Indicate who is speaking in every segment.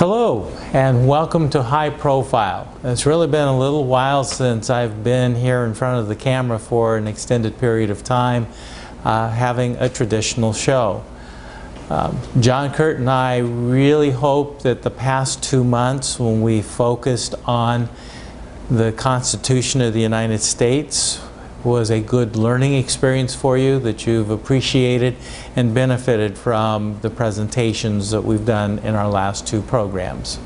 Speaker 1: Hello and welcome to High Profile. It's really been a little while since I've been here in front of the camera for an extended period of time having a traditional show. John Curt and I really hope that the past 2 months when we focused on the Constitution of the United States was a good learning experience for you, that you've appreciated and benefited from the presentations that we've done in our last 2 programs.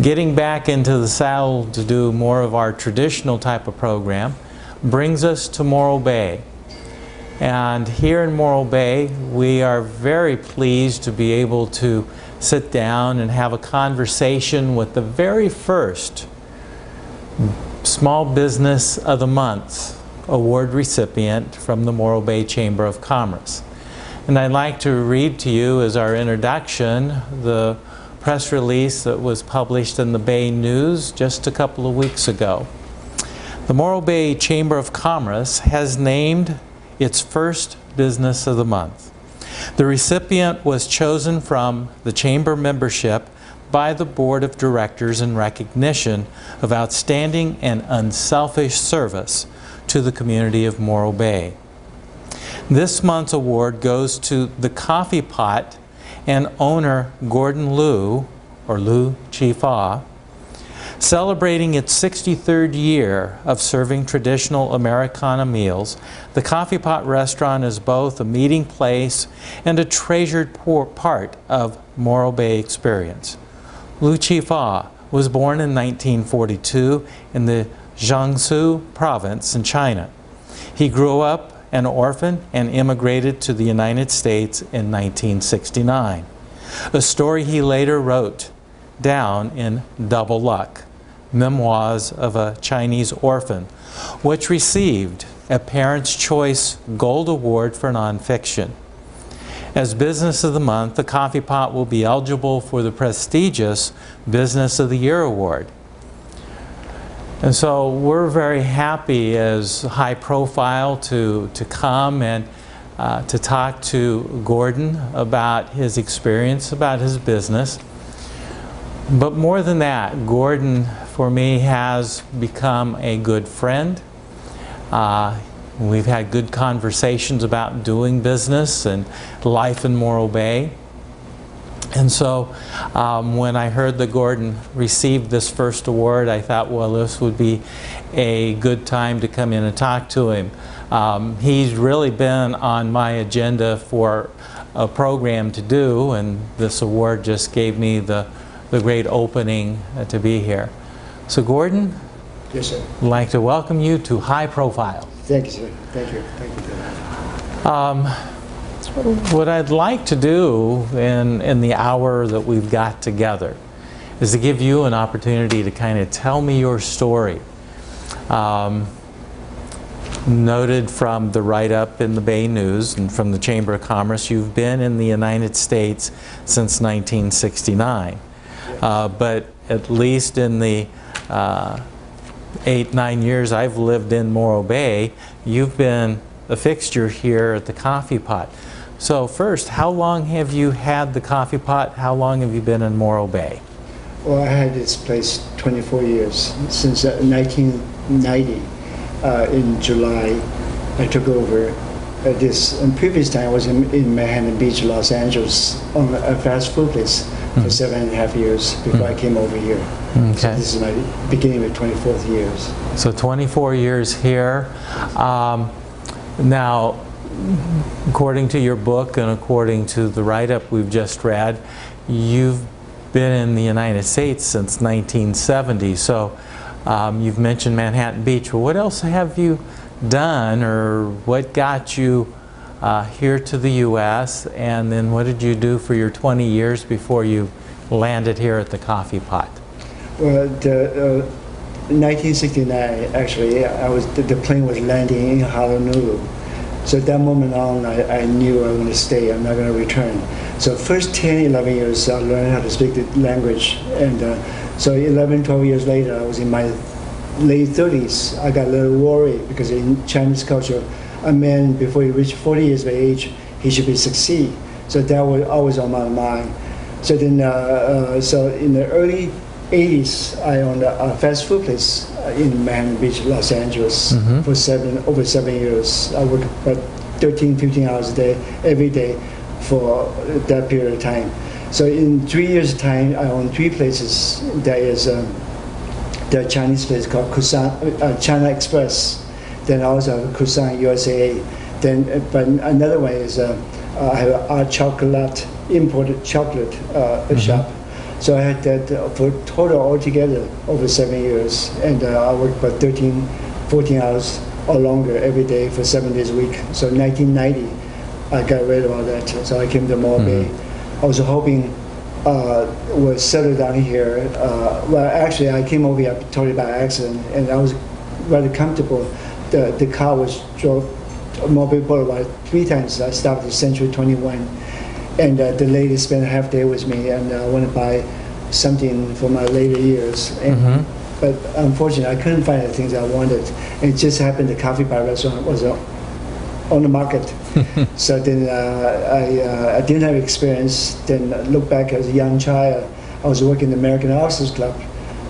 Speaker 1: Getting back into the saddle to do more of our traditional type of program brings us to Morro Bay. And here in Morro Bay, we are very pleased to be able to sit down and have a conversation with the very first Small Business of the Month award recipient from the Morro Bay Chamber of Commerce. And I'd like to read to you as our introduction the press release that was published in the Bay News just a couple of weeks ago. The Morro Bay Chamber of Commerce has named its first Business of the Month. The recipient was chosen from the Chamber membership by the Board of Directors in recognition of outstanding and unselfish service to the community of Morro Bay. This month's award goes to the Coffee Pot and owner Gordon Liu, or Liu Chi-Fa. Celebrating its 63rd year of serving traditional Americana meals, the Coffee Pot restaurant is both a meeting place and a treasured part of Morro Bay experience. Liu Chi-Fa was born in 1942 in the Jiangsu province in China. He grew up an orphan and immigrated to the United States in 1969, a story he later wrote down in Double Luck, Memoirs of a Chinese Orphan, which received a Parents' Choice Gold Award for nonfiction. As Business of the Month, the Coffee Pot will be eligible for the prestigious Business of the Year Award. And so we're very happy as High Profile to come and to talk to Gordon about his experience, about his business. But more than that, Gordon, for me, has become a good friend. We've had good conversations about doing business and life in Morro Bay. And so when I heard that Gordon received this first award, I thought, well, this would be a good time to come in and talk to him. He's really been on my agenda for a program to do, and this award just gave me the great opening to be here. So Gordon,
Speaker 2: yes, sir.
Speaker 1: I'd like to welcome you to High Profile.
Speaker 2: Thank you, sir. Thank you. Thank you for that.
Speaker 1: What I'd like to do in the hour that we've got together is to give you an opportunity to kind of tell me your story. Noted from the write-up in the Bay News and from the Chamber of Commerce, you've been in the United States since 1969. But at least in the 8-9 years I've lived in Morro Bay, you've been a fixture here at the Coffee Pot. So first, how long have you had the Coffee Pot? How long have you been in Morro Bay?
Speaker 2: Well, I had this place 24 years. Since 1990, in July, I took over this. And previous time I was in Manhattan Beach, Los Angeles, on a fast food place for 7.5 years before I came over here.
Speaker 1: Okay.
Speaker 2: So this is my beginning of 24th years.
Speaker 1: So 24 years here. Now, according to your book and according to the write-up we've just read, you've been in the United States since 1970. So you've mentioned Manhattan Beach. Well, what else have you done, or what got you here to the U.S., and then what did you do for your 20 years before you landed here at the Coffee Pot?
Speaker 2: Well, in 1969, actually, the plane was landing in Honolulu. So at that moment on, I knew I wanted to stay. I'm not going to return. So first 10, 11 years, I learned how to speak the language. And so 11, 12 years later, I was in my late 30s. I got a little worried because in Chinese culture, a man, before he reached 40 years of age, he should be succeed. So that was always on my mind. So then, so in the early 80s, I owned a fast food place in Manhattan Beach, Los Angeles, for over 7 years. I worked about 13, 15 hours a day, every day, for that period of time. So in 3 years' time, I owned 3 places. There is the Chinese place called China Express. Then also Croissant USA. Then, but another one is I have a chocolate, imported chocolate shop. So I had that for total altogether over 7 years, and I worked about 13, 14 hours or longer every day for 7 days a week. So 1990, I got rid of all that. So I came to Morro Bay. I was hoping we'll settle down here. Well, actually, I came over here totally by accident, and I was rather comfortable. The car was drove Morro Bay Boulevard 3 times. I stopped at Century 21, and the lady spent a half day with me, and I want to buy something for my later years. And, but unfortunately, I couldn't find the things I wanted. And it just happened the coffee bar restaurant was on the market. So then I didn't have experience. Then look back as a young child, I was working in the American Officers Club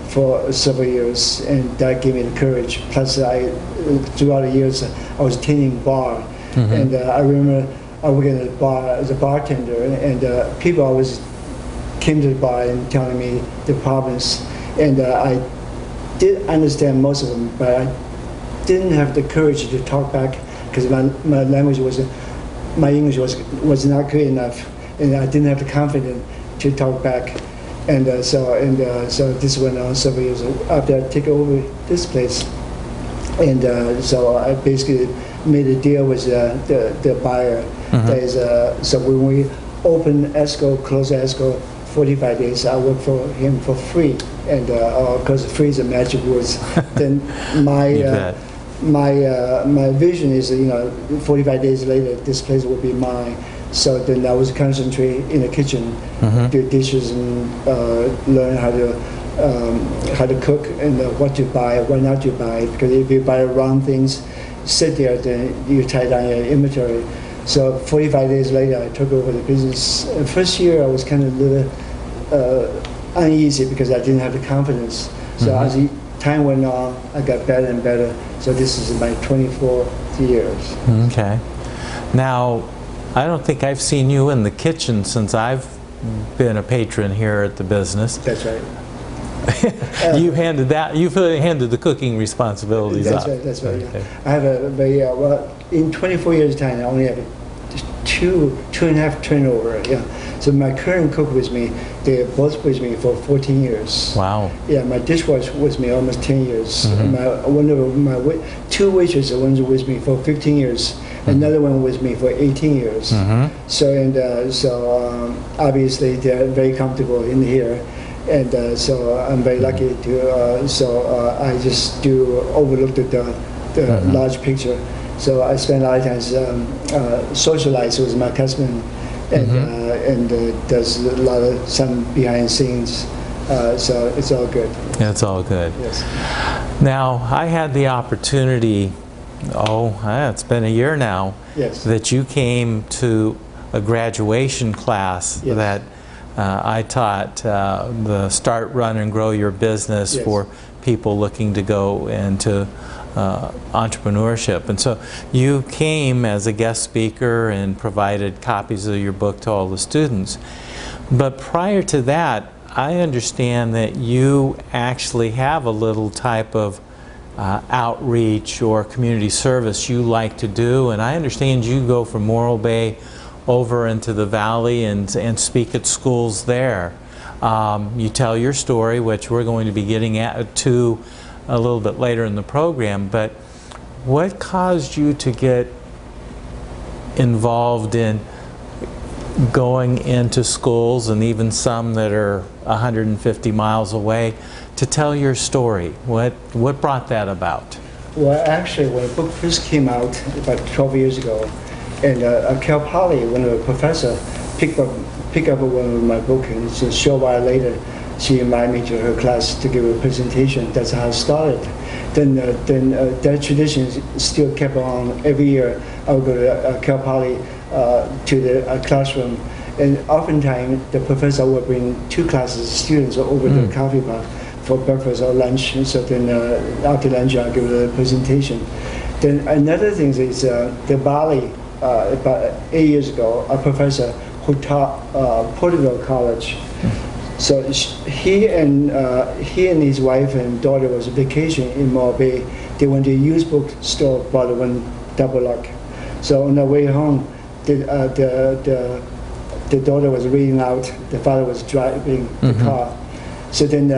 Speaker 2: for several years, and that gave me the courage. Plus, throughout the years, I was attending bar, and I remember I worked at a bar as a bartender, and people always came to the bar and telling me the problems, and I did understand most of them, but I didn't have the courage to talk back because my language my English was not good enough, and I didn't have the confidence to talk back. And so this went on several years after I took over this place, and so I basically made a deal with the buyer. That is, so when we open ESCO, close ESCO, 45 days, I work for him for free, and because free is a magic word. Then my vision is, 45 days later, this place will be mine. So then I was concentrate in the kitchen, do dishes, and learn how to cook and what to buy, what not to buy. Because if you buy the wrong things, sit there, then you tie down your inventory. So 45 days later, I took over the business. First year, I was kind of a little uneasy because I didn't have the confidence. So as time went on, I got better and better. So this is my 24th years.
Speaker 1: Okay. Now, I don't think I've seen you in the kitchen since I've been a patron here at the business.
Speaker 2: That's right.
Speaker 1: You've handed the cooking responsibilities
Speaker 2: That's
Speaker 1: up.
Speaker 2: right. That's right.
Speaker 1: Okay.
Speaker 2: Yeah. I have a very well in 24 years' time. I only have two and a half turnover. Yeah. So my current cook with me, they both with me for 14 years.
Speaker 1: Wow.
Speaker 2: Yeah. My dishwasher with me almost 10 years. One of my 2 waitresses, one's with me for 15 years. Another one with me for 18 years. So obviously they're very comfortable in here, and so I'm very lucky to. I just do overlook the large picture. So I spend a lot of times socialize with my husband, and does a lot of some behind the scenes. So it's all good.
Speaker 1: It's all good.
Speaker 2: Yes.
Speaker 1: Now, I had the opportunity. It's been a year now,
Speaker 2: Yes.
Speaker 1: that you came to a graduation class
Speaker 2: Yes.
Speaker 1: that I taught, the Start, Run, and Grow Your Business
Speaker 2: Yes.
Speaker 1: for people looking to go into entrepreneurship. And so you came as a guest speaker and provided copies of your book to all the students. But prior to that, I understand that you actually have a little type of outreach or community service you like to do, and I understand you go from Morro Bay over into the valley and speak at schools there. You tell your story, which we're going to be getting to a little bit later in the program, but what caused you to get involved in going into schools, and even some that are 150 miles away, to tell your story? What brought that about?
Speaker 2: Well, actually, when the book first came out about 12 years ago, and Cal Poly, one of the professors, picked up one of my book, and it's a short while later, she invited me to her class to give a presentation. That's how it started. Then that tradition still kept on. Every year, I would go to Cal Poly to the classroom And oftentimes, the professor will bring 2 classes of students over to the coffee bar for breakfast or lunch. So then after lunch, I'll give a presentation. Then another thing is the Bali, about 8 years ago, a professor who taught Porterville College. So he and his wife and daughter was vacation in Morro Bay. They went to a used bookstore, bought one double luck. So on the way home, the daughter was reading out, the father was driving the car. So then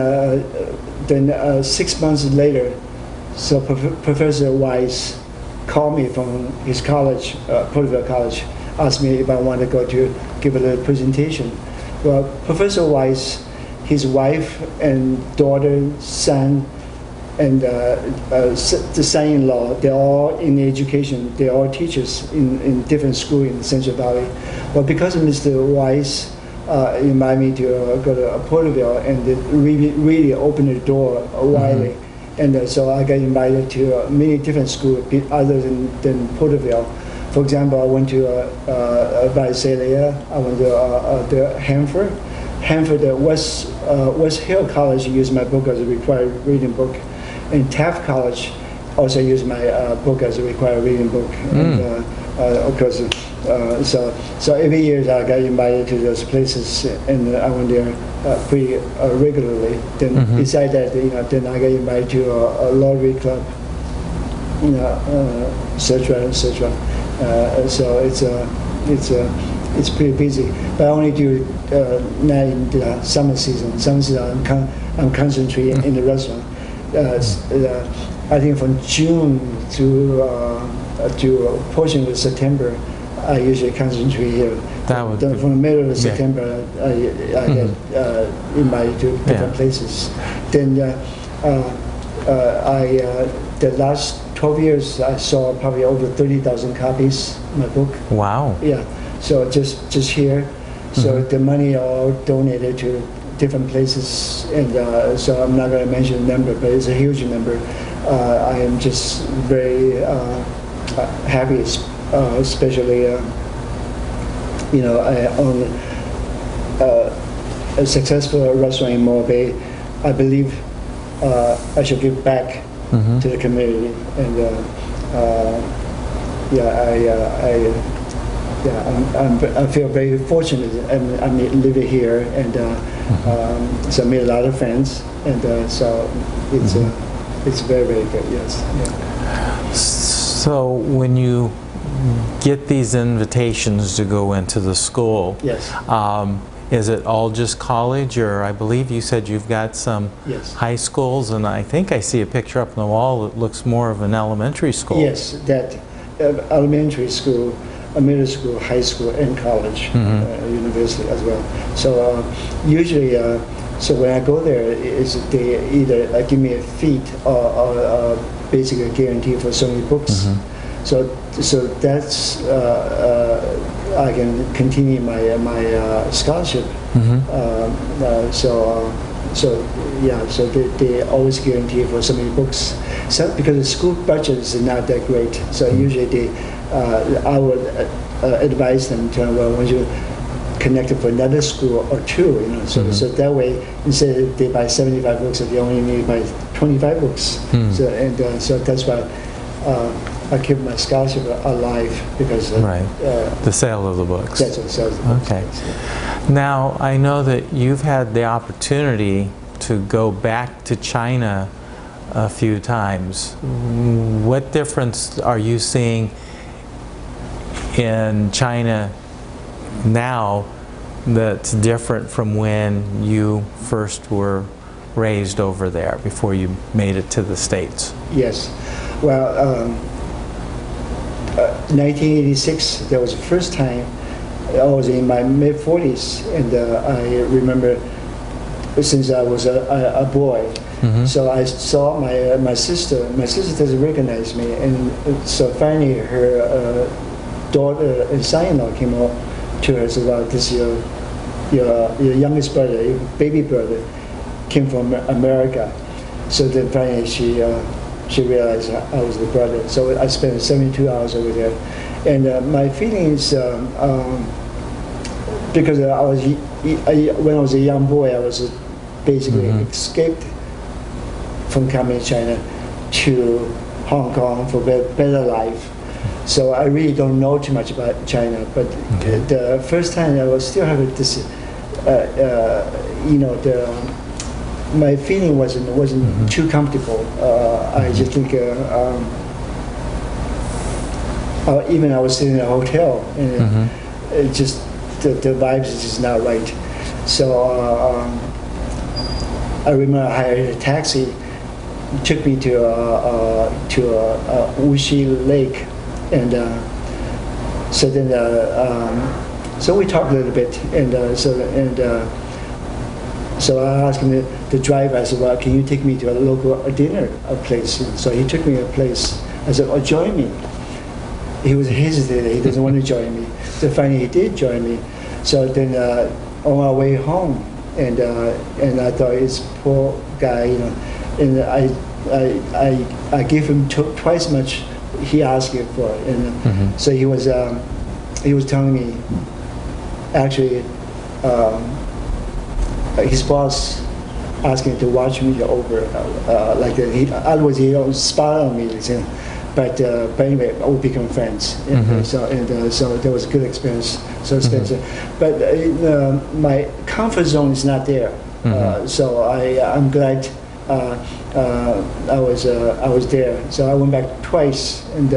Speaker 2: 6 months later, so Professor Weiss called me from his college, Porterville College, asked me if I want to go to give a presentation. Well, Professor Weiss, his wife and daughter, son, and the son-in-law, they're all in education. They're all teachers in different schools in the Central Valley. But because of Mr. Weiss invited me to go to Porterville, and it really opened the door widely. And so I got invited to many different schools other than Porterville. For example, I went to Visalia, I went to Hanford. Hanford, West Hill College used my book as a required reading book. And Taft College also used my book as a required reading book. And, of course, so every year I got invited to those places, and I went there pretty regularly. Then besides that, then I got invited to a Rotary Club, et cetera, et cetera. So it's pretty busy. But I only do now in the summer season. Summer season, I'm concentrating in the restaurant. I think from June to a portion of September, I usually concentrate here. From the middle of September, I get invited to different places. Then the last 12 years, I sold probably over 30,000 copies of my book.
Speaker 1: Wow.
Speaker 2: Yeah. So just here. So the money all donated to different places, and so I'm not going to mention the number, but it's a huge number. I am just very happy, especially on a successful restaurant in Morro Bay. I believe I should give back to the community, and I feel very fortunate. I'm living here, and so I made a lot of friends, and so it's very, very good. Yes. Yeah.
Speaker 1: So when you get these invitations to go into the school,
Speaker 2: Yes.
Speaker 1: Is it all just college, or I believe you said you've got some high schools, and I think I see a picture up on the wall that looks more of an elementary school.
Speaker 2: Yes, that elementary school, a middle school, high school, and college, university as well. So usually, so when I go there, they either give me a fee or basically a guarantee for so many books. So that's I can continue my scholarship. So they always guarantee for so many books. So because the school budget is not that great, so usually I would advise them to when you connect it for another school or two, so that way instead of they buy 75 books, they only need to buy 25 books. So that's why I keep my scholarship alive, because
Speaker 1: the sale of the books.
Speaker 2: That's what sells the books.
Speaker 1: Okay. Now I know that you've had the opportunity to go back to China a few times. What difference are you seeing in China now that's different from when you first were raised over there before you made it to the States?
Speaker 2: Yes. Well, 1986, that was the first time. I was in my mid-40s, and I remember since I was a boy. So I saw my sister. My sister doesn't recognize me, and so finally her daughter and son-in-law came up to her and said, "Well, this is your youngest brother, your baby brother, came from America." So then finally she realized I was the brother. So I spent 72 hours over there, and my feelings because when I was a young boy, I was basically escaped from communist China to Hong Kong for better life. So I really don't know too much about China. But the first time I was still having this, my feeling wasn't too comfortable. I just think. Even I was sitting in a hotel, and it just the vibes is just not right. So I remember I hired a taxi. It took me to Wuxi Lake, and so we talked a little bit, and so I asked him the driver. I said, "Well, can you take me to a local dinner place?" And so he took me to a place. I said, "Oh, join me." He was hesitant. He doesn't want to join me. So finally, he did join me. So then, on our way home, and I thought, this poor guy, and I gave him twice much he asked for, and so he was telling me, actually, his boss asked him to watch me over, like otherwise he don't spy on me, But anyway, we become friends, and so there was a good experience. So Spencer, but my comfort zone is not there. So I'm glad I was there. So I went back twice, and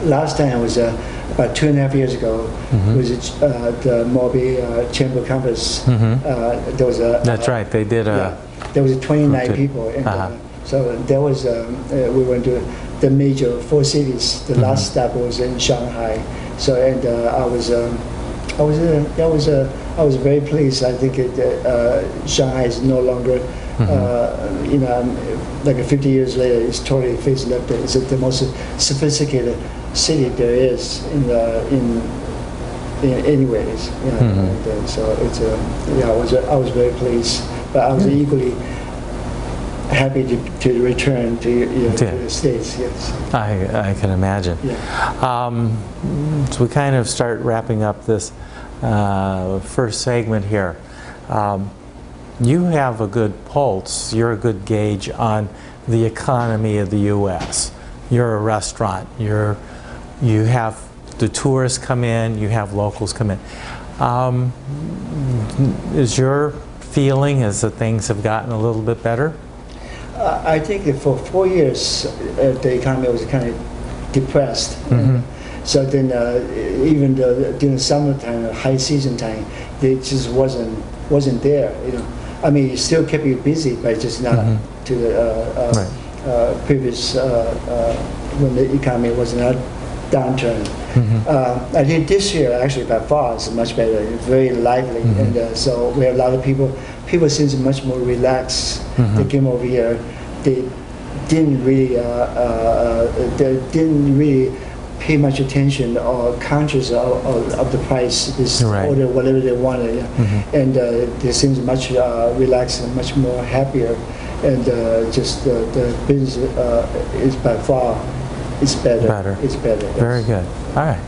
Speaker 2: last time was about 2.5 years ago. Was the Mobi Chamber Conference. There was a.
Speaker 1: That's right. They did a.
Speaker 2: There was 29 people. And, so there was we went to the major 4 cities. The last stop was in Shanghai. So and I was very pleased. I think Shanghai is no longer like 50 years later, it's totally facelifted. It's the most sophisticated city there is in anyways. And so it's I was very pleased, but I was equally happy to return to the States. Yes,
Speaker 1: I can imagine. So we kind of start wrapping up this first segment here. You have a good pulse. You're a good gauge on the economy of the U.S. You're a restaurant. You have the tourists come in. You have locals come in. Is your feeling as that things have gotten a little bit better?
Speaker 2: I think that for 4 years, the economy was kind of depressed. So then, even during summertime, high season time, it just wasn't there. I mean, it still kept you busy, but just not to the previous when the economy was not downturn. I think this year, actually, by far, is much better. It's very lively, and so we have a lot of people. People seem much more relaxed. They came over here. They didn't really pay much attention or conscious of the price. Just order whatever they wanted, and they seem much relaxed and much more happier. And just the business is by far it's better. It's better. Yes.
Speaker 1: Very good. All right.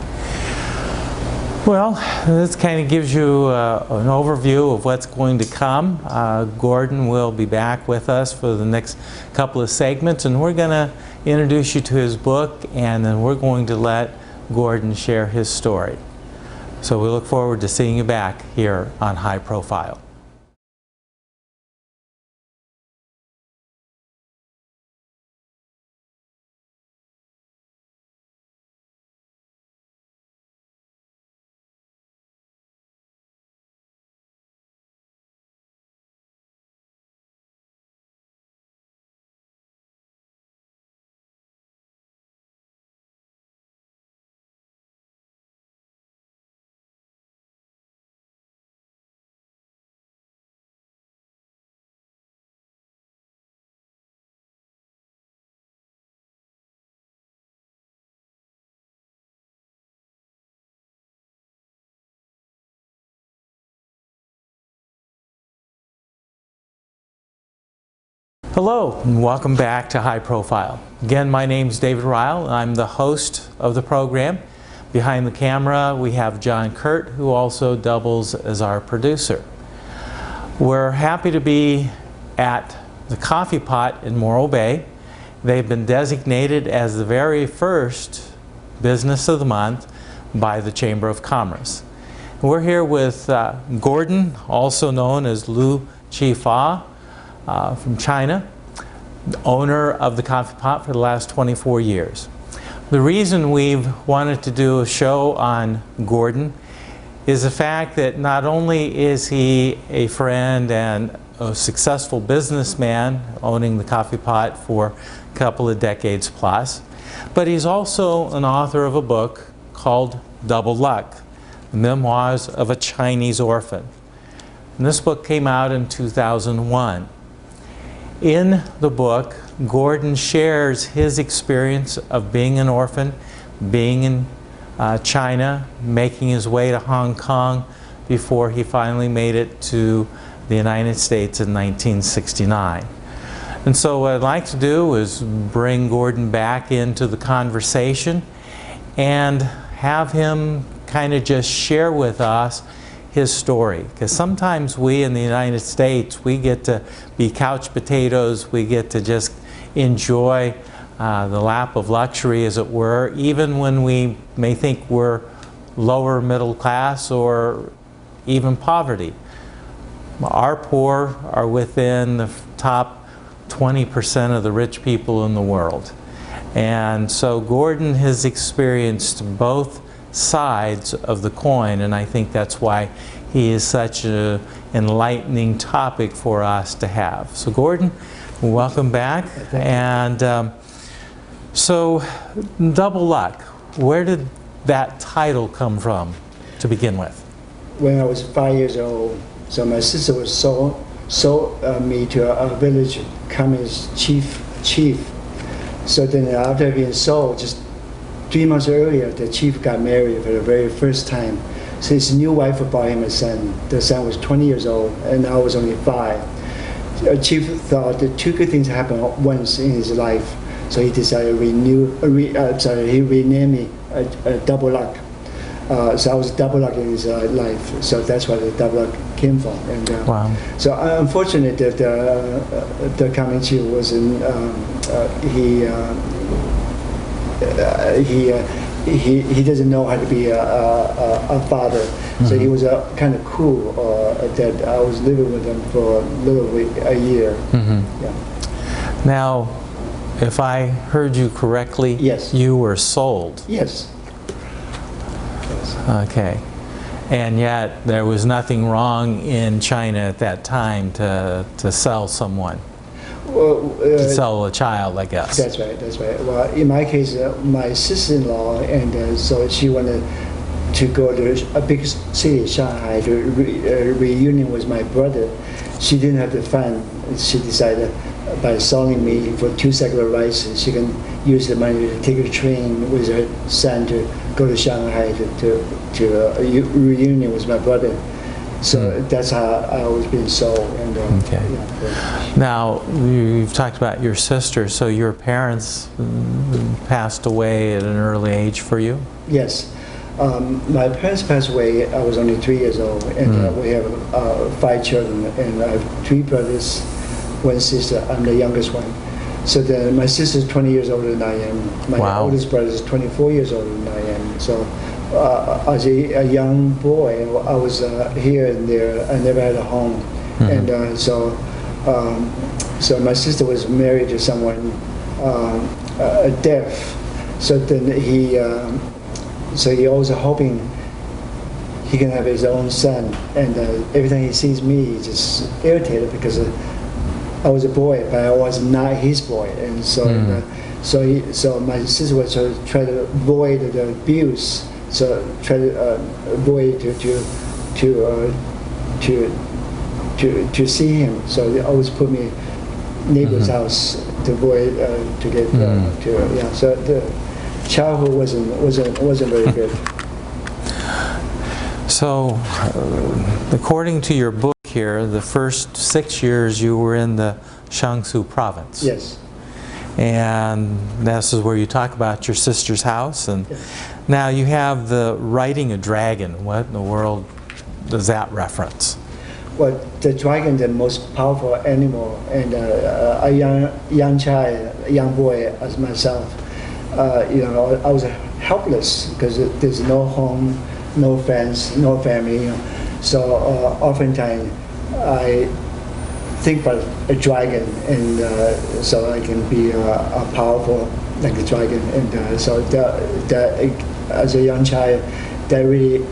Speaker 1: Well, this kind of gives you an overview of what's going to come. Gordon will be back with us for the next couple of segments, and we're going to introduce you to his book, and then we're going to let Gordon share his story. So we look forward to seeing you back here on High Profile. Hello, and welcome back to High Profile. Again, my name's David Ryle, and I'm the host of the program. Behind the camera, we have John Kurt, who also doubles as our producer. We're happy to be at the Coffee Pot in Morro Bay. They've been designated as the very first Business of the Month by the Chamber of Commerce. We're here with Gordon, also known as Lu Chi-fa, from China, owner of the Coffee Pot for the last 24 years. The reason we've wanted to do a show on Gordon is the fact that not only is he a friend and a successful businessman owning the Coffee Pot for a couple of decades plus, but he's also an author of a book called Double Luck, Memoirs of a Chinese Orphan. And this book came out in 2001. In the book, Gordon shares his experience of being an orphan, being in China, making his way to Hong Kong before he finally made it to the United States in 1969. And so what I'd like to do is bring Gordon back into the conversation and have him kind of just share with us his story. Because sometimes we in the United States, we get to be couch potatoes, we get to just enjoy the lap of luxury, as it were, even when we may think we're lower middle class or even poverty. Our poor are within the top 20% of the rich people in the world. And so Gordon has experienced both sides of the coin, and I think that's why he is such an enlightening topic for us to have. So Gordon, welcome back. And so Double Luck, where did that title come from to begin with?
Speaker 2: When I was 5 years old, so my sister was sold me to a village communist chief. So then after being sold, just 3 months earlier, the chief got married for the very first time. So his new wife brought him a son. The son was 20 years old, and I was only 5. The chief thought that 2 good things happened once in his life. So he decided to he renamed me Double Luck. So I was double luck in his life. So that's where the double luck came from. And
Speaker 1: wow.
Speaker 2: So unfortunately, that the communist chief wasn't. He doesn't know how to be a father. Mm-hmm. So he was kind of cool that I was living with him for a year.
Speaker 1: Mm-hmm.
Speaker 2: Yeah.
Speaker 1: Now, if I heard you correctly,
Speaker 2: yes,
Speaker 1: you were sold.
Speaker 2: Yes.
Speaker 1: Okay. And yet there was nothing wrong in China at that time to sell someone.
Speaker 2: Well,
Speaker 1: to sell a child, I guess.
Speaker 2: That's right, that's right. Well, in my case, my sister-in-law, and so she wanted to go to a big city, Shanghai, to reunion with my brother. She didn't have the fund. She decided by selling me for 2 secular rights, she can use the money to take a train with her son to go to Shanghai to a reunion with my brother. So that's how I was being sold. And,
Speaker 1: okay. Yeah. Now, you've talked about your sister, so your parents passed away at an early age for you?
Speaker 2: Yes. My parents passed away, I was only 3 years old, and we have 5 children, and I have 3 brothers, 1 sister. I'm the youngest one. So my sister is 20 years older than I am. My oldest brother is 24 years older than I am. So as a young boy, I was here and there. I never had a home. Mm-hmm. And so my sister was married to someone deaf. So then he always hoping he can have his own son. And every time he sees me, he's just irritated because I was a boy, but I was not his boy. And so so my sister was trying to avoid the abuse. So try to avoid to see him. So they always put me neighbor's house to avoid to get yeah. So the childhood wasn't very good.
Speaker 1: So, according to your book here, the first 6 years you were in the Jiangsu province.
Speaker 2: Yes.
Speaker 1: And this is where you talk about your sister's house. And now you have the riding a dragon. What in the world does that reference?
Speaker 2: Well, the dragon, the most powerful animal, and a young child, a young boy as myself, I was helpless because there's no home, no friends, no family. So oftentimes I think about a dragon, and so I can be powerful like a dragon. And so as a young child, that really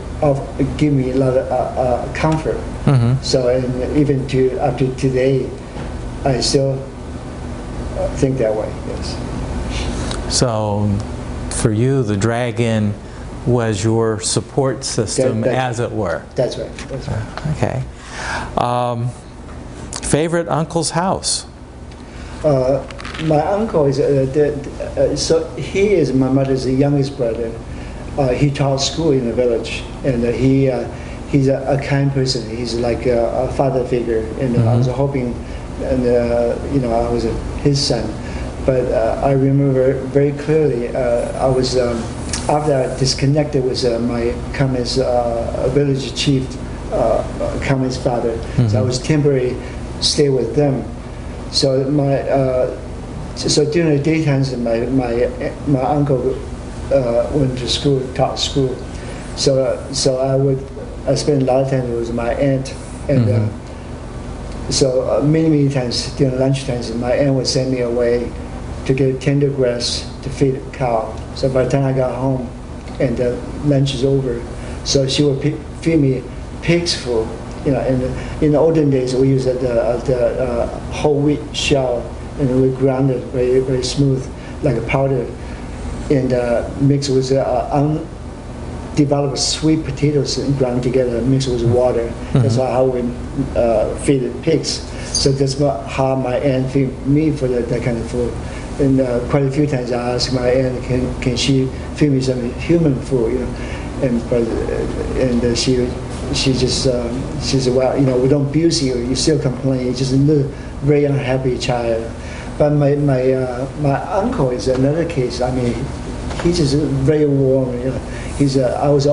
Speaker 2: give me a lot of comfort. Mm-hmm. So and even up to today, I still think that way. Yes.
Speaker 1: So, for you, the dragon was your support system, as it were.
Speaker 2: That's right. That's right.
Speaker 1: Okay. Favorite uncle's house?
Speaker 2: My uncle is so he is my mother's youngest brother. He taught school in the village, and he's a kind person. He's like a father figure, and I was hoping, and I was his son. But I remember very clearly, I was after I disconnected with my Communist village chief, Communist father. Mm-hmm. So I was temporarily stay with them. So so during the daytimes, my uncle went to school, taught school. So I spent a lot of time with my aunt, and so many times during lunch times, my aunt would send me away to get tender grass to feed a cow. So by the time I got home and lunch is over, so she would feed me pig's food. And in the olden days we used the whole wheat shell, and we ground it very, very smooth like a powder, and mixed with undeveloped sweet potatoes and ground together, mixed with water. Mm-hmm. That's how we feed the pigs. So that's how my aunt feed me for that kind of food. And quite a few times I asked my aunt, can she feed me some human food? And she just she said, well, we don't abuse you. You still complain. You're just a little, very unhappy child. But my uncle is another case. I mean, he's just very warm. I was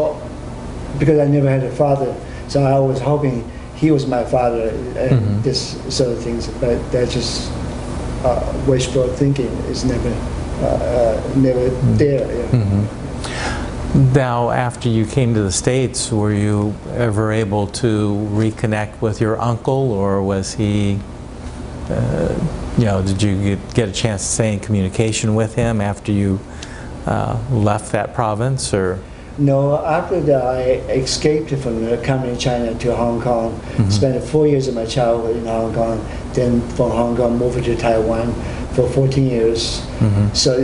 Speaker 2: because I never had a father, so I was hoping he was my father and this sort of things. But that's just wishful thinking. Is never there.
Speaker 1: Now, after you came to the States, were you ever able to reconnect with your uncle, or was he, did you get a chance to stay in communication with him after you left that province, or?
Speaker 2: No, after that I escaped from the Communist China to Hong Kong, spent 4 years of my childhood in Hong Kong, then from Hong Kong moved to Taiwan for 14 years. So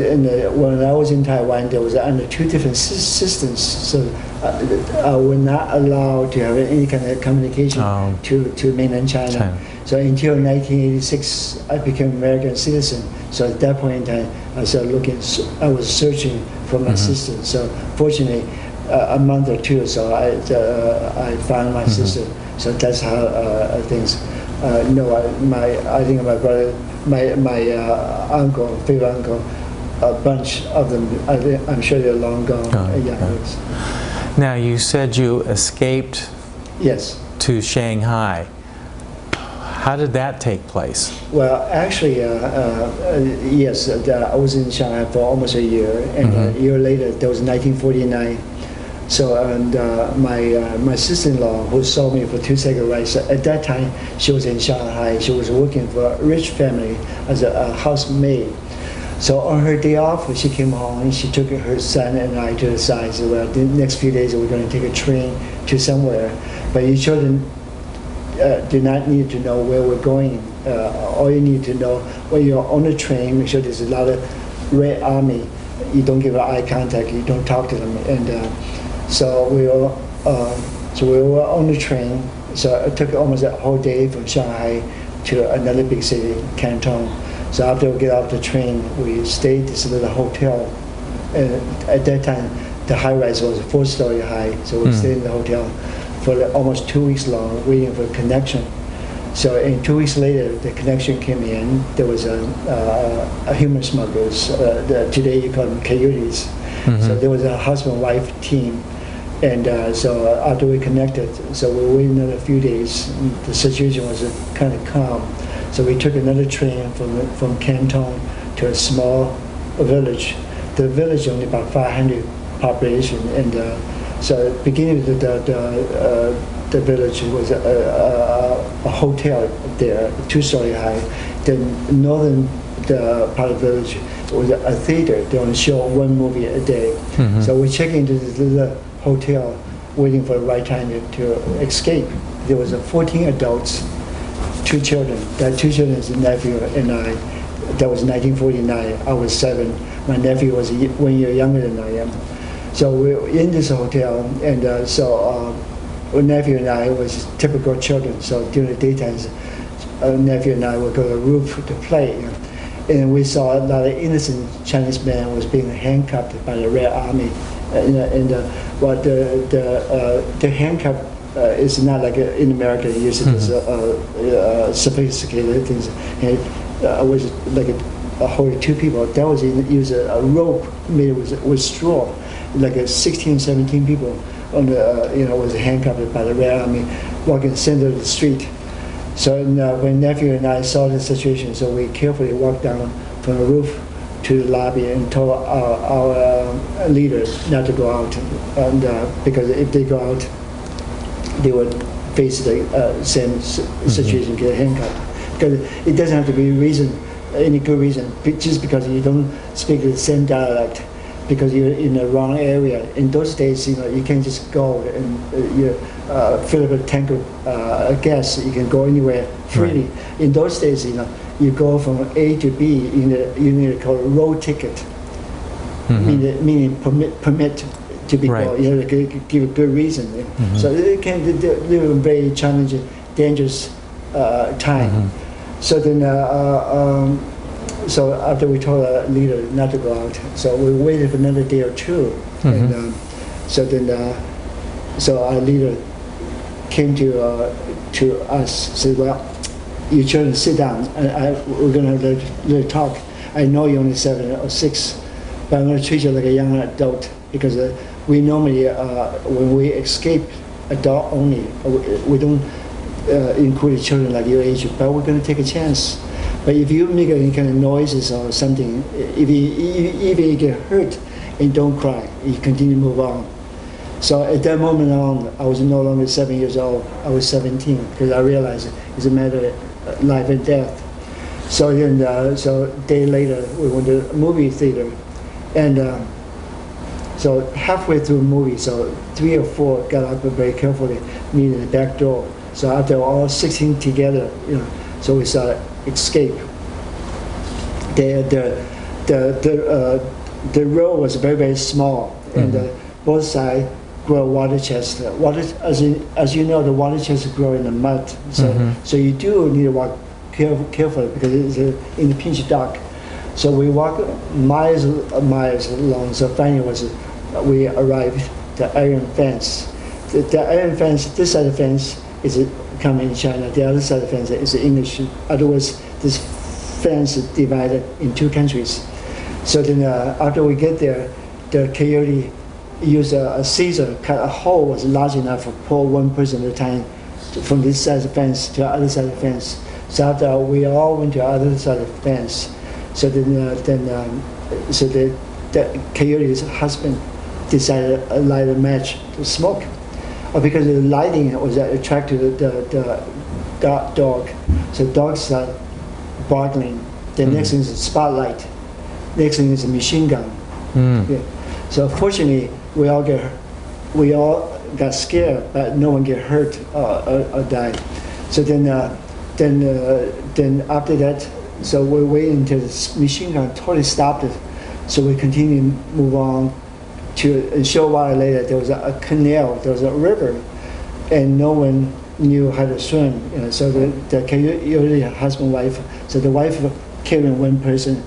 Speaker 2: when I was in Taiwan, there was under two different systems. So I was not allowed to have any kind of communication to mainland China. So until 1986, I became an American citizen. So at that point in time, I was searching for my sister. So fortunately, a month or two, so I found my sister. So that's how things. I think my brother, my uncle, favorite uncle, a bunch of them. I'm sure they're long gone. Yes.
Speaker 1: Now you said you escaped.
Speaker 2: Yes.
Speaker 1: To Shanghai. How did that take place?
Speaker 2: Well, actually, yes. I was in Shanghai for almost a year, and a year later, that was 1949. So, and my sister-in-law, who saw me for 2 second rights, at that time she was in Shanghai. She was working for a rich family as a housemaid. So on her day off, she came home and she took her son and I to the side. So well, the next few days we're going to take a train to somewhere, but you children do not need to know where we're going. All you need to know when you're on the train, make sure there's a lot of Red Army. You don't give eye contact. You don't talk to them. And so we were on the train. So it took almost a whole day from Shanghai to another big city, Canton. So after we get off the train, we stayed at this little hotel. And at that time, the high-rise was 4-story high. So we stayed in the hotel for almost 2 weeks long, waiting for a connection. So, and 2 weeks later, the connection came in. There was a human smugglers. Today you call them coyotes. So there was a husband-wife team. And so after we connected, so we waited another few days. The situation was kind of calm. So we took another train from Canton to a small village. The village only about 500 population, and so beginning of the village was a hotel there, 2-story high. The northern part of the village was a theater. They only show one movie a day. So we checked into the hotel, waiting for the right time to escape. There was 14 adults, 2 children. That 2 children is a nephew and I. That was 1949. I was 7. My nephew was 1 year younger than I am. So we were in this hotel, and my nephew and I was typical children. So during the daytimes, nephew and I would go to the roof to play. And we saw a lot of innocent Chinese men was being handcuffed by the Red Army. But the handcuff is not like in America. You use it as sophisticated things. And it was like holding 2 people. That was use a rope made with straw, like 16, 17 people on the was handcuffed by the Red Army, walking the center of the street. So when nephew and I saw the situation, so we carefully walked down from the roof to the lobby and told our leaders not to go out, and because if they go out, they would face the same situation, get handcuffed. Because it doesn't have to be any good reason, just because you don't speak the same dialect, because you're in the wrong area. In those days, you can't just go and you fill up a tank of gas. You can go anywhere freely. Right. In those days, you go from A to B. You need to call a road ticket, meaning permit to be called. You have to give a good reason. So it can live a very challenging, dangerous time. So then, so after we told our leader not to go out, so we waited for another day or 2, and so then, so our leader came to us, said, "Well, you children sit down. We're going to let her talk. I know you're only 7 or 6, but I'm going to treat you like a young adult, because we normally, when we escape adult only, we don't include children like your age, but we're going to take a chance. But if you make any kind of noises or something, if you get hurt, and don't cry, you continue to move on." So at that moment on, I was no longer 7 years old. I was 17, because I realized it's a matter of life and death. So then, so a day later, we went to a movie theater, and so halfway through the movie, so 3 or 4 got up very carefully, me in the back door. So after all 16 together, so we saw escape. The road was very, very small, and both sides grow water chestnut. As you know, the water chestnut grow in the mud. So you do need to walk carefully, because it's in the pitch dark. So we walked miles along. So finally we arrived at the iron fence. The iron fence, this side of the fence is coming in China. The other side of the fence is English. Otherwise, this fence is divided in 2 countries. So then after we get there, the coyote used a scissor, cut a hole was large enough to pull 1 person at a time from this side of the fence to the other side of the fence. So after we all went to the other side of the fence, so so the coyote's husband decided to light a match to smoke. Because the lighting was attracted to the dog. So dogs start barking. The next thing is a spotlight. Next thing is a machine gun. Yeah. So fortunately, we all got scared, but no one get hurt or died. So then after that, so we waited until the machine gun totally stopped it. So we continued to move on. A short while later, there was a canal, there was a river, and no one knew how to swim. So the coyote husband-wife, so the wife carrying 1 person,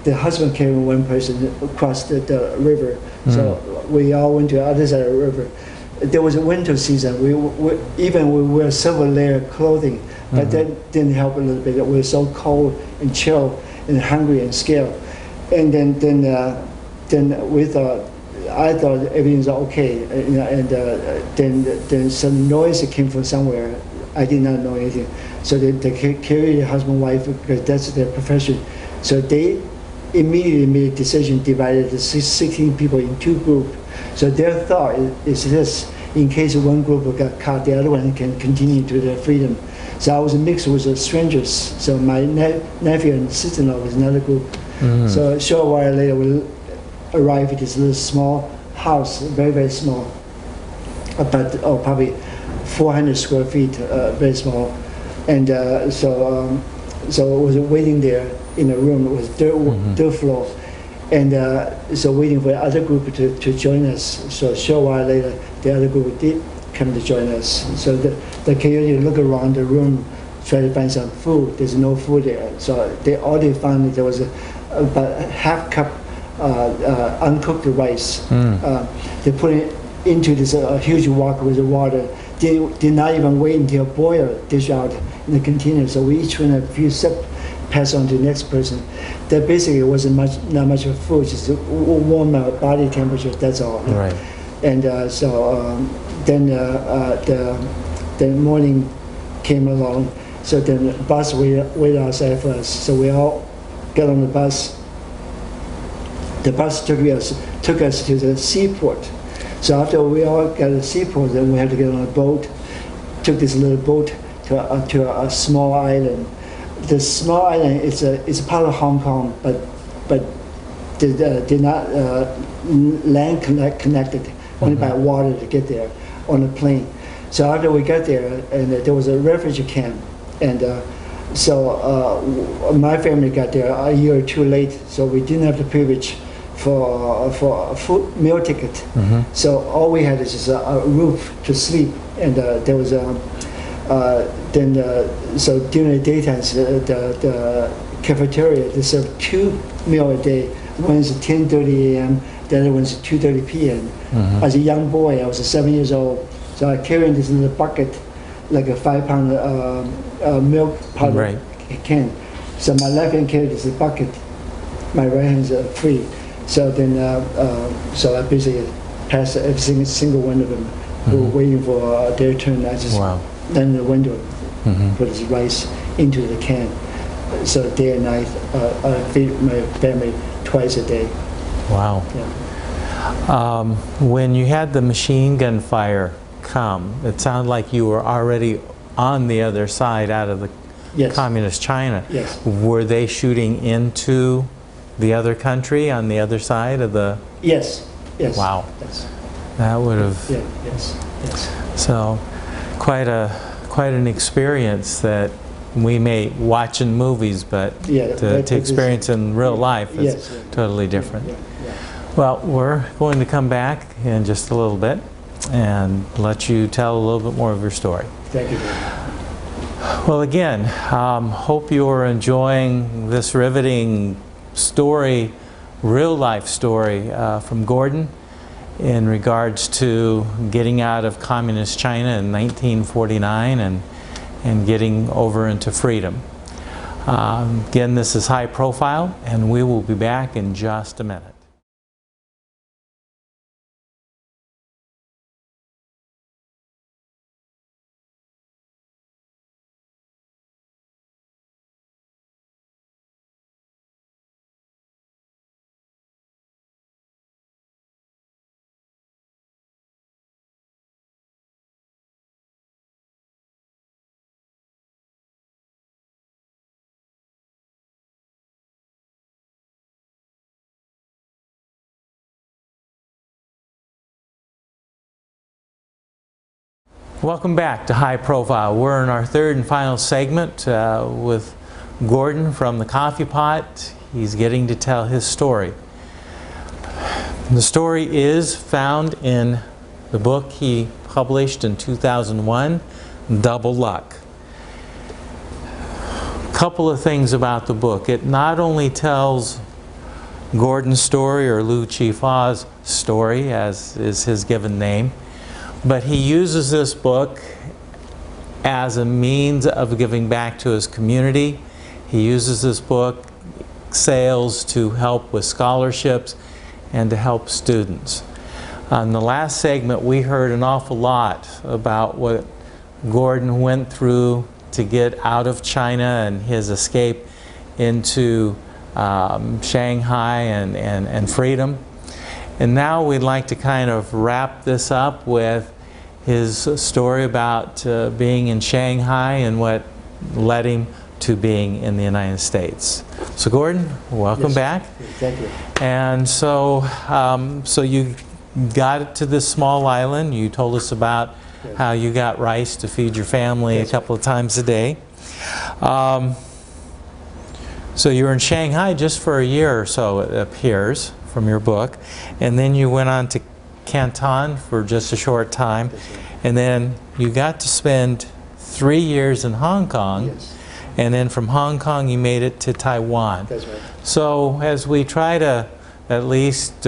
Speaker 2: the husband carrying 1 person across the river. So we all went to the other side of the river, there was a winter season. Even we wear several layer clothing, but that didn't help a little bit. We were so cold and chill and hungry and scared. And then we thought, I thought everything's okay. And then some noise came from somewhere. I did not know anything. So they carried the husband and wife, because that's their profession. So they immediately made a decision, divided the 16 people in 2 groups. So their thought is this: in case one group got caught, the other one can continue to their freedom. So I was mixed with the strangers. So my nephew and sister-in-law was another group. So a short while later, we arrived at this little small house, very, very small, about probably 400 square feet, very small. And so I was waiting there in a room. It was dirt floor. And so waiting for the other group to join us. So a short while later, the other group did come to join us. So the coyote looked around the room, tried to find some food. There's no food there. So all they found, there was about half cup uncooked rice. They put it into this huge wok with the water. They did not even wait until boil, dish out in the container. So we each went a few sips, pass on to the next person. That basically wasn't not much of food, just warm body temperature. That's all.
Speaker 1: Right.
Speaker 2: And then the morning came along. So then the bus waited outside for us. So we all got on the bus. The bus took us to the seaport. So after we all got to the seaport, then we had to get on a boat. Took this little boat to a small island. The small island is a part of Hong Kong, but did not land connected, only by water to get there on a plane. So after we got there, and there was a refugee camp, and so my family got there a year or 2 late, so we didn't have the privilege for a food meal ticket. So all we had is just a roof to sleep, and there was so during the daytime, the cafeteria, they served 2 meals a day. One is 10:30 a.m., the other one's 2:30 p.m. As a young boy, I was 7 years old, so I carried this little bucket, like a 5-pound milk powder can. So my left hand carried this bucket, my right hand's free. So then, so I basically passed every single one of them who were waiting for their turn. I just then the window, put this rice into the can. So day and night, I feed my family twice a day.
Speaker 1: Wow.
Speaker 2: Yeah.
Speaker 1: When you had the machine gun fire come, it sounded like you were already on the other side out of the communist China.
Speaker 2: Yes.
Speaker 1: Were they shooting into the other country on the other side of the...
Speaker 2: Yes. Yes.
Speaker 1: Wow.
Speaker 2: Yes.
Speaker 1: That would have...
Speaker 2: Yeah. Yes. Yes.
Speaker 1: So quite an experience that we may watch in movies, but to experience in real life is totally different. Well, we're going to come back in just a little bit and let you tell a little bit more of your story.
Speaker 2: Thank you.
Speaker 1: Well, again, hope you're enjoying this riveting story, real life story from Gordon in regards to getting out of communist China in 1949 and getting over into freedom. Again, this is High Profile, and we will be back in just a minute. Welcome back to High Profile. We're in our third and final segment with Gordon from the Coffee Pot. He's getting to tell his story. The story is found in the book he published in 2001, Double Luck. A couple of things about the book. It not only tells Gordon's story, or Liu Chi Fa's story, as is his given name, But he uses this book as a means of giving back to his community. He uses this book, sales, to help with scholarships and to help students. In the last segment, we heard an awful lot about what Gordon went through to get out of China and his escape into Shanghai and freedom. And now we'd like to kind of wrap this up with his story about being in Shanghai and what led him to being in the United States. So Gordon, welcome back.
Speaker 2: Thank you.
Speaker 1: And so, so you got to this small island. You told us about how you got rice to feed your family a couple of times a day. So you were in Shanghai just for a year or so, it appears, from your book. And then you went on to Canton for just a short time. And then you got to spend 3 years in Hong Kong.
Speaker 2: Yes.
Speaker 1: And then from Hong Kong you made it to Taiwan.
Speaker 2: That's right.
Speaker 1: So as we try to at least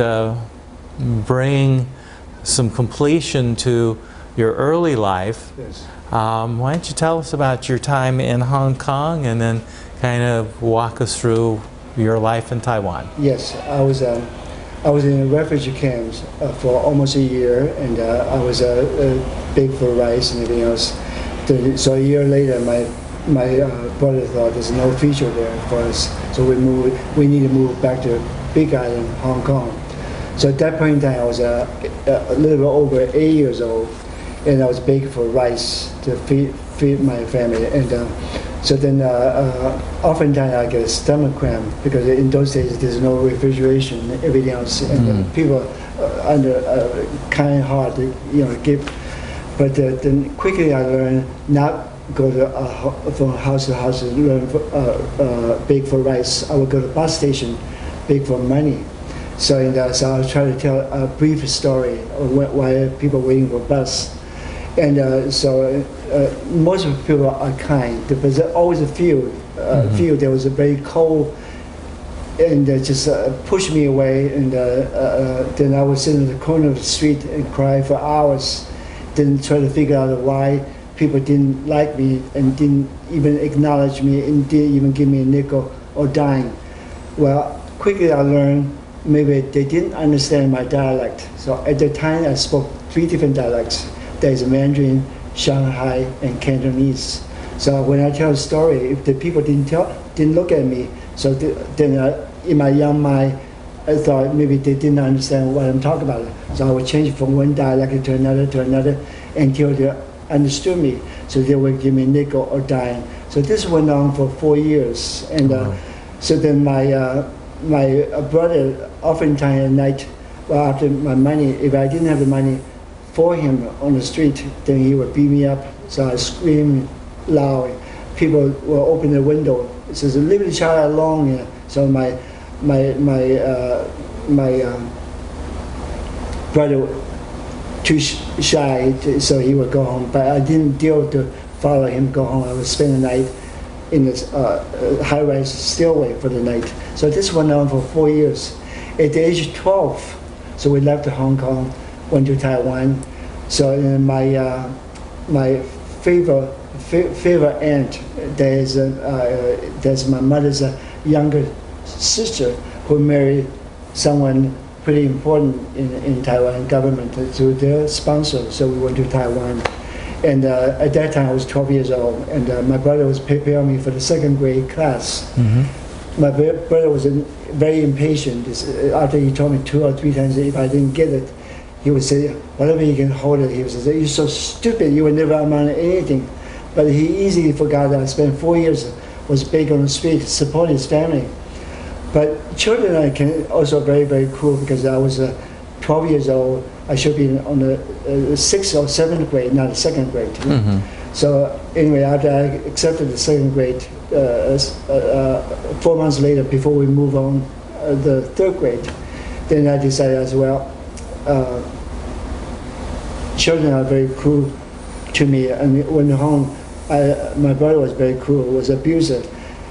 Speaker 1: bring some completion to your early life,
Speaker 2: Yes.
Speaker 1: why don't you tell us about your time in Hong Kong and then kind of walk us through your life in Taiwan.
Speaker 2: Yes, I was in refugee camps for almost a year, and I was big for rice and everything else. So a year later, my brother thought there's no future there for us, so we need to move back to Big Island, Hong Kong. So at that point in time, I was a little bit over 8 years old, and I was begging for rice to feed my family. And so then oftentimes I get a stomach cramp because in those days there's no refrigeration and everything else, and people under kind heart, give. But then quickly I learned not go to from house to house and learn beg for rice. I would go to the bus station, beg for money. So so I'll try to tell a brief story of why people waiting for bus. And most of the people are kind, but there's always a few. There was a very cold, and just pushed me away. And then I would sit in the corner of the street and cry for hours. Then try to figure out why people didn't like me and didn't even acknowledge me and didn't even give me a nickel or dime. Well, quickly I learned maybe they didn't understand my dialect. So at the time I spoke 3 different dialects. There's Mandarin, Shanghai, and Cantonese. So when I tell a story, if the people didn't look at me, so then in my young mind, I thought maybe they didn't understand what I'm talking about. So I would change from one dialect to another until they understood me. So they would give me nickel or dime. So this went on for 4 years. And so then my brother, oftentimes at night, well, after my money, if I didn't have the money for him on the street, then he would beat me up. So I screamed loud. People will open the window. It says, "Leave the child alone." Yeah. So my brother too shy, so he would go home. But I didn't dare to follow him go home. I would spend the night in this high-rise stairway for the night. So this went on for 4 years. At the age of 12, so we left Hong Kong, went to Taiwan. So my favorite aunt, there's my mother's younger sister who married someone pretty important in Taiwan government through their sponsor. So we went to Taiwan. And at that time I was 12 years old, and my brother was preparing me for the 2nd grade class. My brother was very impatient. After he told me 2 or 3 times, if I didn't get it, he would say, "Whatever you can hold it." He would say, "You're so stupid, you will never amount to anything." But he easily forgot that I spent 4 years, was big on the street, supporting his family. But children are also very, very cruel, because I was 12 years old. I should be on the 6th or 7th grade, not the 2nd grade. So anyway, after I accepted the 2nd grade, 4 months later, before we move on the 3rd grade, then I decided as well, children are very cruel to me. And when home, my brother was very cruel, was abusive.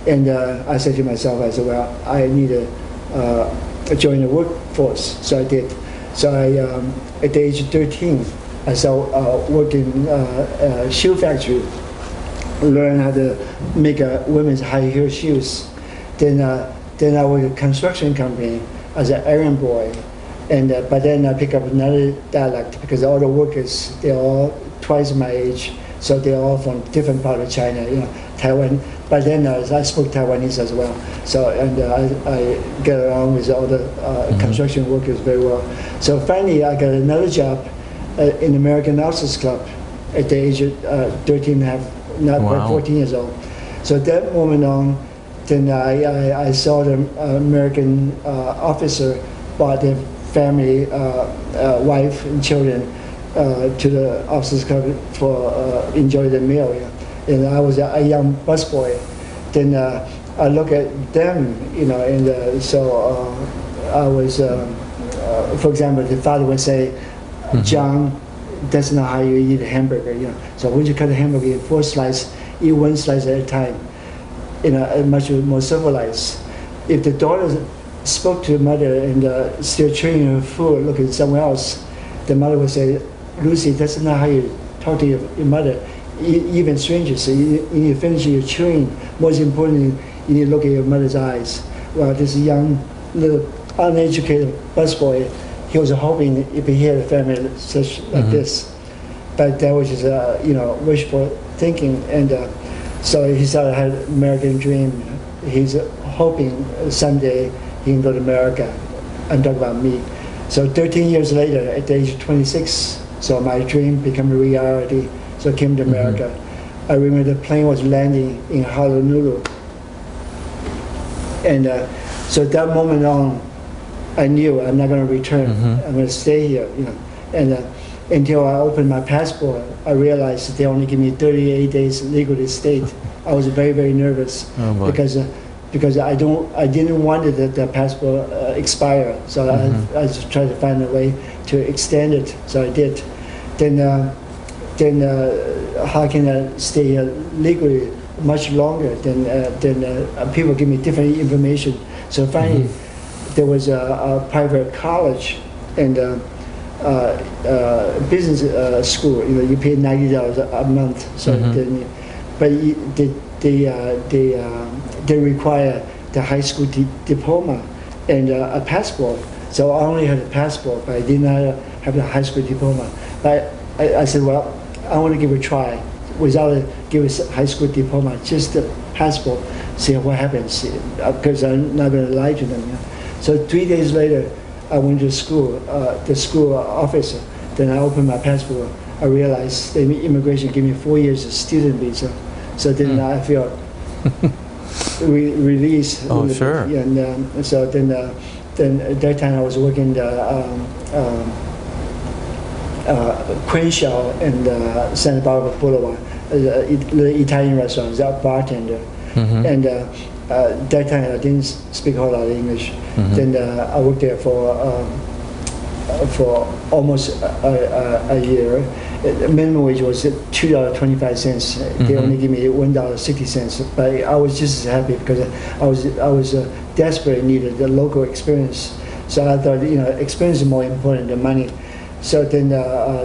Speaker 2: And I said to myself, I said, well, I need to join the workforce. So I did. So at the age of 13, I started working shoe factory, learn how to make women's high heel shoes. Then I worked at a construction company as an errand boy. And but then I picked up another dialect because all the workers, they're all twice my age, so they're all from different part of China, Taiwan. But then I spoke Taiwanese as well. So I get along with all the construction workers very well. So finally, I got another job in American Officers Club at the age of 13 and a half, not quite 14 years old. So at that moment on, then I saw the American officer brought their family, wife and children to the Officers Club for enjoy the meal. And I was a young busboy. Then I look at them, and so I was, for example, the father would say, John, that's not how you eat a hamburger. So when you cut a hamburger in 4 slices, eat 1 slice at a time. Much more civilized. If the daughter spoke to the mother and still chewing her food, looking somewhere else, the mother would say, Lucy, that's not how you talk to your mother, even strangers. So you need to finish your chewing. Most importantly, you need to look at your mother's eyes. Well, this young, little, uneducated busboy, he was hoping if he had a family such like this. But that was just, wishful thinking. And so he started had an American dream. He's hoping someday he can go to America. I'm talking about me. So 13 years later, at the age of 26, so my dream became a reality. So I came to America. I remember the plane was landing in Honolulu. And so at that moment on, I knew I'm not going to return. I'm going to stay here. And until I opened my passport, I realized they only give me 38 days legal to stay. I was very, very nervous because I didn't want the passport expire. So I just tried to find a way to extend it. So I did. Then how can I stay here legally much longer? Then people give me different information. So finally, there was a private college and business school. You pay $90 a month. So then, but they require the high school diploma and a passport. So I only had a passport, but I did not have the high school diploma. But I said, well, I want to give it a try without a high school diploma, just the passport, see what happens, because I'm not going to lie to them. So 3 days later, I went to school, the school officer. Then I opened my passport. I realized the immigration gave me 4 years of student visa. So then I felt released.
Speaker 1: Oh, sure.
Speaker 2: And so then at that time I was working Crenshaw and Santa Barbara Boulevard, the Italian restaurant, a bartender. And that time I didn't speak a whole lot of English. Then I worked there for almost a year. The minimum wage was $2.25. They only give me $1.60. But I was just as happy because I was desperately needed the local experience. So I thought experience is more important than money. So then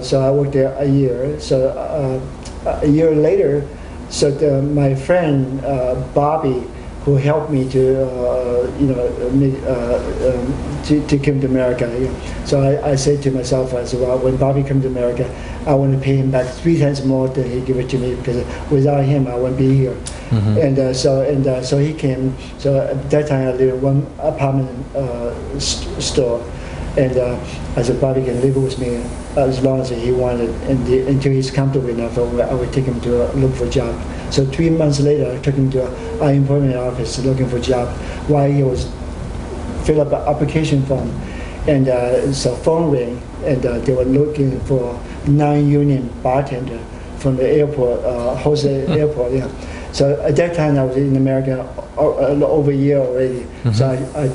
Speaker 2: so I worked there a year. So a year later, so my friend Bobby, who helped me to to come to America. So I said to myself, I said, well, when Bobby comes to America, I want to pay him back 3 times more than he gave it to me, because without him I wouldn't be here. And so he came. So at that time I lived in one apartment store, and I said, Bobby can live with me as long as he wanted, and until he's comfortable enough, I would take him to look for a job. So 3 months later, I took him to an unemployment office looking for a job while he was fill up an application form. And so phone rang, and they were looking for non-union bartender from the airport, Jose Airport. So at that time, I was in America over a year already. So I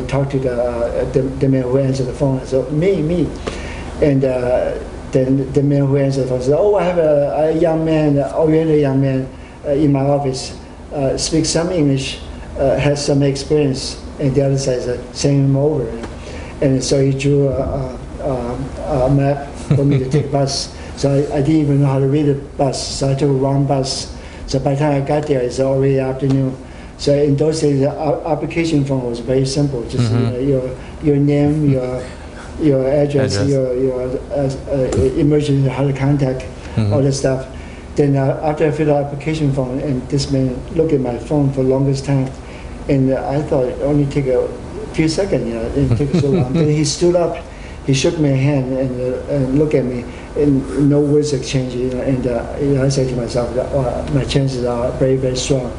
Speaker 2: talked to the man who answered the phone. I said, me. And then the man who answered the phone said, oh, I have a young man, oriental young man in my office, speaks some English, has some experience. And the other side said, send him over. And so he drew a map for me to take bus. So I didn't even know how to read a bus, so I took a wrong bus. So by the time I got there, it's already afternoon. So in those days, the application form was very simple. Just your name, your address. your emergency, how to contact, all that stuff. Then after I filled out the application form, and this man looked at my phone for the longest time, and I thought it only take a few seconds, it didn't take so long. Then he stood up, he shook my hand and looked at me, and no words exchanged, and I said to myself, my chances are very, very strong.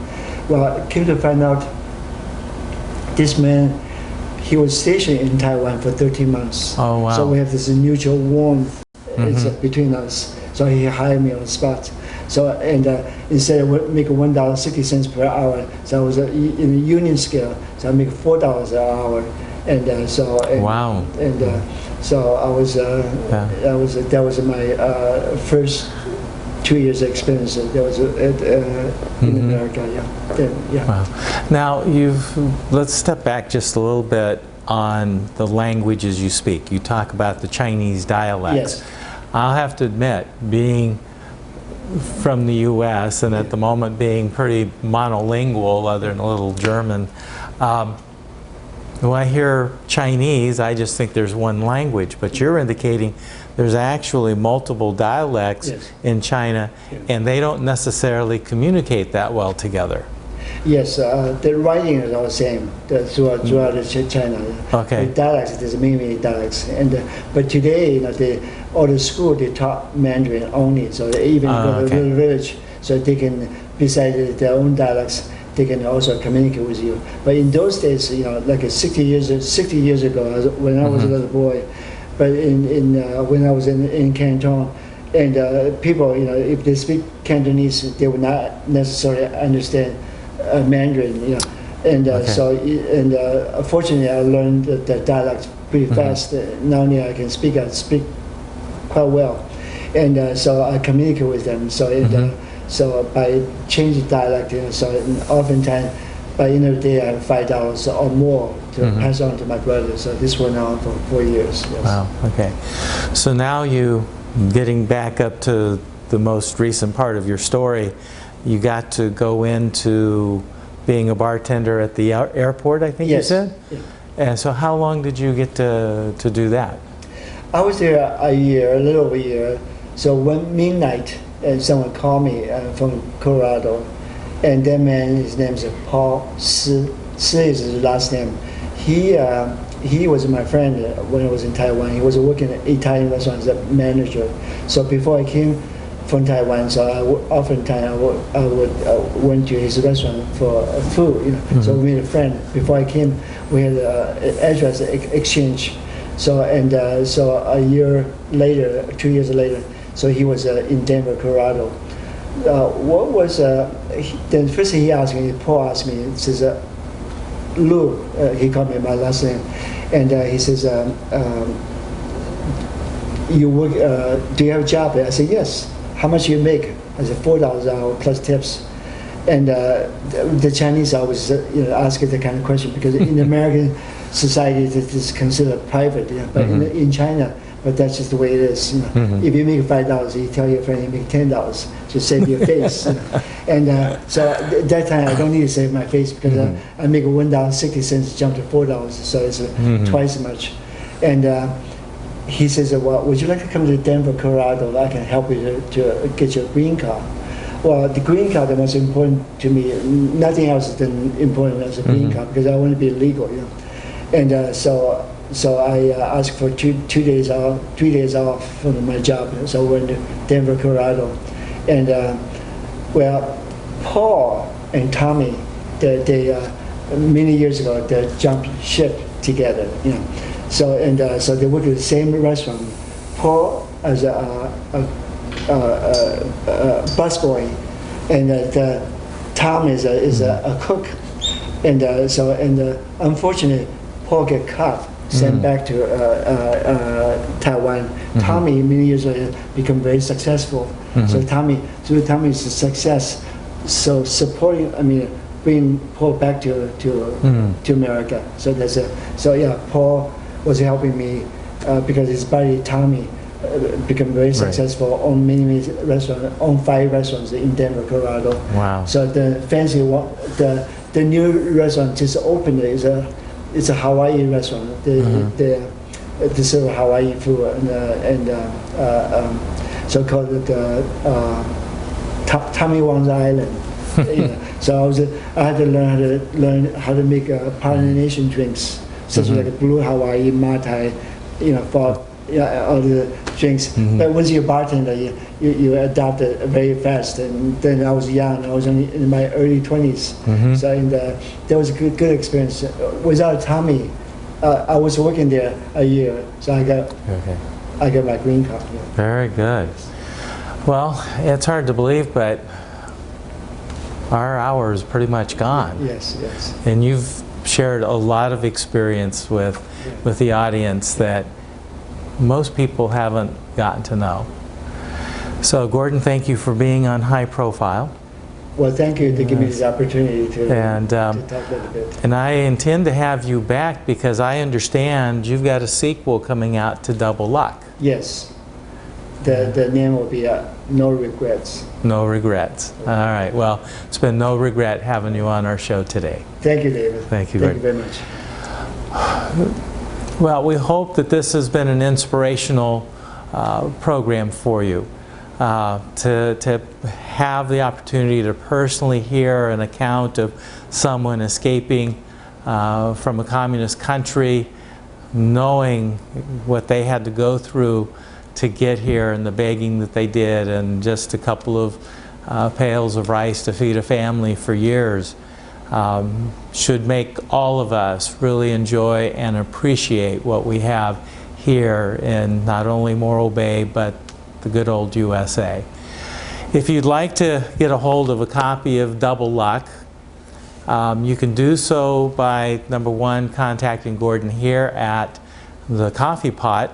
Speaker 2: Well, came to find out, this man, he was stationed in Taiwan for 13 months.
Speaker 1: Oh, wow.
Speaker 2: So we have this mutual warmth between us. So he hired me on the spot. So instead of making $1.60 per hour, so I was in the union scale. So I make $4 an hour, and
Speaker 1: Wow.
Speaker 2: So I was that was my first 2 years experience. That was in America. Yeah.
Speaker 1: Wow. Now let's step back just a little bit on the languages you speak. You talk about the Chinese dialects.
Speaker 2: Yes.
Speaker 1: I'll have to admit, being from the U.S. and at the moment being pretty monolingual, other than a little German, when I hear Chinese, I just think there's one language. But you're indicating there's actually multiple dialects in China, and they don't necessarily communicate that well together.
Speaker 2: Yes, the writing is all the same throughout China.
Speaker 1: Okay.
Speaker 2: The dialects, there's many dialects, but today, all the school they taught Mandarin only. So they even go to the village, so they can, besides their own dialects, they can also communicate with you. But in those days, like 60 years ago, when I was a little boy, but when I was in Canton, and people, if they speak Cantonese, they would not necessarily understand Mandarin, fortunately I learned the dialect pretty fast. Not only I can speak, I speak quite well, and so I communicate with them. So by changing dialect, so oftentimes by the end of the day I have $5 or more to pass on to my brother. So this went on for 4 years. Yes.
Speaker 1: Wow. Okay. So now getting back up to the most recent part of your story, you got to go into being a bartender at the airport, I think you said?
Speaker 2: Yeah.
Speaker 1: And so how long did you get to do that?
Speaker 2: I was there a year, a little over a year. So one midnight, and someone called me from Colorado, and that man, his name is Paul Si. Si is his last name. He was my friend when I was in Taiwan. He was working at Italian restaurants as a manager. So before I came from Taiwan, so I would went to his restaurant for food. So we made a friend. Before I came, we had an address exchange. So a year later, 2 years later, so he was in Denver, Colorado. Then first he asked me, Paul asked me, he says, Lou, he called me my last name, and he says, you work, do you have a job? I said, yes. How much you make? I said, $4 an hour plus tips. And the Chinese always ask the kind of question, because in American society it is considered private, but in China, but that's just the way it is. If you make $5, you tell your friend you make $10 to save your face. And so at that time I don't need to save my face, because I make $1.60 jump to $4, so it's twice as much. And he says, well, would you like to come to Denver, Colorado? I can help you to get your green card. Well, the green card was important to me. Nothing else than important as a green card, because I want to be legal. And so I asked for 3 days off from my job. So I went to Denver, Colorado. And Paul and Tommy, they many years ago, they jumped ship together. So they work at the same restaurant. Paul as a busboy, and Tom is a cook. And unfortunately, Paul get caught, sent back to Taiwan. Tommy many years later become very successful. So through Tommy's success, so bringing Paul back to America. So Paul was helping me because his buddy Tommy become very successful, own many restaurants, own 5 restaurants in Denver, Colorado.
Speaker 1: Wow.
Speaker 2: So the fancy one, the new restaurant just opened. It's a Hawaii restaurant. They serve Hawaii food and so-called Tommy Wong's Island. You know. So I had to learn how to make Polynesian drinks, such like Blue Hawaii, Mai Tai, for all the drinks. But once you're a bartender, you adapt it very fast. And then I was young. I was in my early 20s. So that was a good experience. Without Tommy, I was working there a year, so I got my green card. Yeah.
Speaker 1: Very good. Well, it's hard to believe, but our hour is pretty much gone.
Speaker 2: Yes, yes.
Speaker 1: And you've shared a lot of experience with the audience that most people haven't gotten to know. So Gordon, thank you for being on High Profile.
Speaker 2: Well, thank you to give me this opportunity to talk a little bit.
Speaker 1: And I intend to have you back because I understand you've got a sequel coming out to Double Luck.
Speaker 2: Yes. The name will be No Regrets.
Speaker 1: No Regrets. All right. Well, it's been no regret having you on our show today.
Speaker 2: Thank you, David.
Speaker 1: Thank you.
Speaker 2: Thank you very much.
Speaker 1: Well, we hope that this has been an inspirational program for you. To have the opportunity to personally hear an account of someone escaping from a communist country, knowing what they had to go through to get here and the begging that they did, and just a couple of pails of rice to feed a family for years, should make all of us really enjoy and appreciate what we have here in not only Morro Bay, but the good old USA. If you'd like to get a hold of a copy of Double Luck, you can do so by, number one, contacting Gordon here at the Coffee Pot,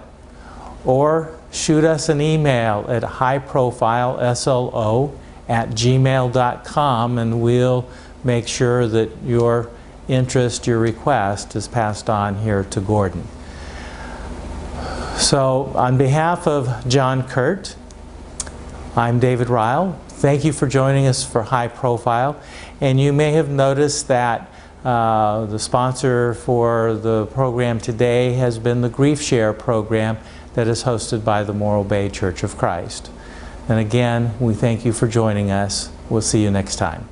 Speaker 1: or shoot us an email at highprofileslo@gmail.com, and we'll make sure that your interest, your request, is passed on here to Gordon. So, on behalf of John Kurt, I'm David Ryle. Thank you for joining us for High Profile. And you may have noticed that the sponsor for the program today has been the Grief Share program that is hosted by the Morro Bay Church of Christ. And again, we thank you for joining us. We'll see you next time.